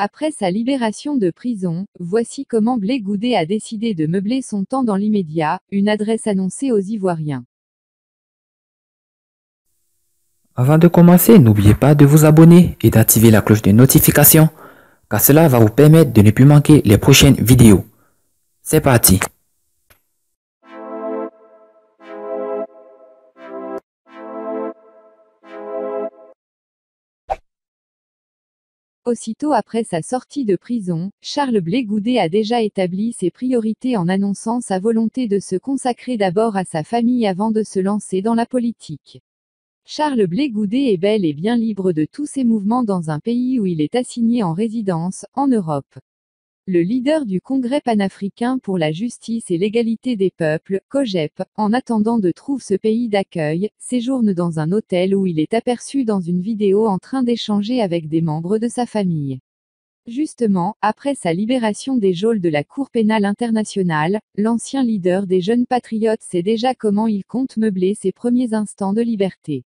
Après sa libération de prison, voici comment Blé Goudé a décidé de meubler son temps dans l'immédiat, une adresse annoncée aux Ivoiriens. Avant de commencer, n'oubliez pas de vous abonner et d'activer la cloche de notification, car cela va vous permettre de ne plus manquer les prochaines vidéos. C'est parti! Aussitôt après sa sortie de prison, Charles Blé Goudé a déjà établi ses priorités en annonçant sa volonté de se consacrer d'abord à sa famille avant de se lancer dans la politique. Charles Blé Goudé est bel et bien libre de tous ses mouvements dans un pays où il est assigné en résidence, en Europe. Le leader du Congrès panafricain pour la justice et l'égalité des peuples, COJEP, en attendant de trouver ce pays d'accueil, séjourne dans un hôtel où il est aperçu dans une vidéo en train d'échanger avec des membres de sa famille. Justement, après sa libération des geôles de la Cour pénale internationale, l'ancien leader des jeunes patriotes sait déjà comment il compte meubler ses premiers instants de liberté.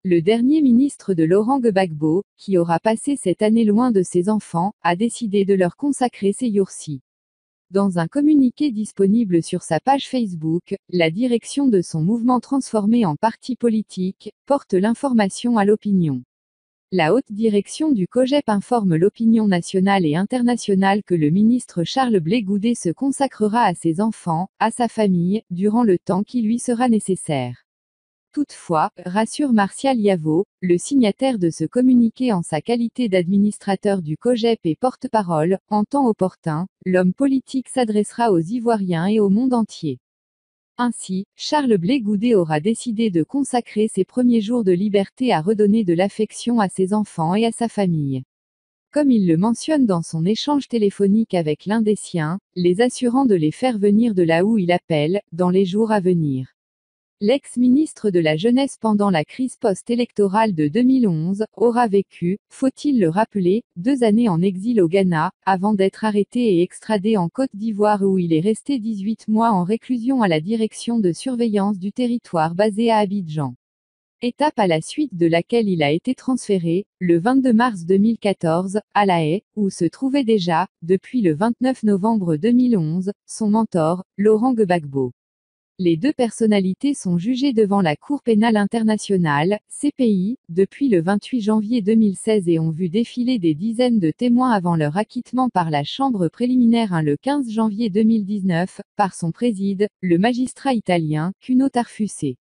Le dernier ministre de Laurent Gbagbo, qui aura passé cette année loin de ses enfants, a décidé de leur consacrer ces jours-ci. Dans un communiqué disponible sur sa page Facebook, la direction de son mouvement transformé en parti politique, porte l'information à l'opinion. La haute direction du COJEP informe l'opinion nationale et internationale que le ministre Charles Blé Goudé se consacrera à ses enfants, à sa famille, durant le temps qui lui sera nécessaire. Toutefois, rassure Martial Yavo, le signataire de ce communiqué en sa qualité d'administrateur du COJEP et porte-parole, en temps opportun, l'homme politique s'adressera aux Ivoiriens et au monde entier. Ainsi, Charles Blé Goudé aura décidé de consacrer ses premiers jours de liberté à redonner de l'affection à ses enfants et à sa famille. Comme il le mentionne dans son échange téléphonique avec l'un des siens, les assurant de les faire venir de là où il appelle, dans les jours à venir. L'ex-ministre de la Jeunesse pendant la crise post-électorale de 2011, aura vécu, faut-il le rappeler, 2 années en exil au Ghana, avant d'être arrêté et extradé en Côte d'Ivoire où il est resté 18 mois en réclusion à la direction de surveillance du territoire basée à Abidjan. Étape à la suite de laquelle il a été transféré, le 22 mars 2014, à La Haye, où se trouvait déjà, depuis le 29 novembre 2011, son mentor, Laurent Gbagbo. Les deux personnalités sont jugées devant la Cour pénale internationale, CPI, depuis le 28 janvier 2016 et ont vu défiler des dizaines de témoins avant leur acquittement par la chambre préliminaire le 15 janvier 2019, par son préside, le magistrat italien, Cuno Tarfusé.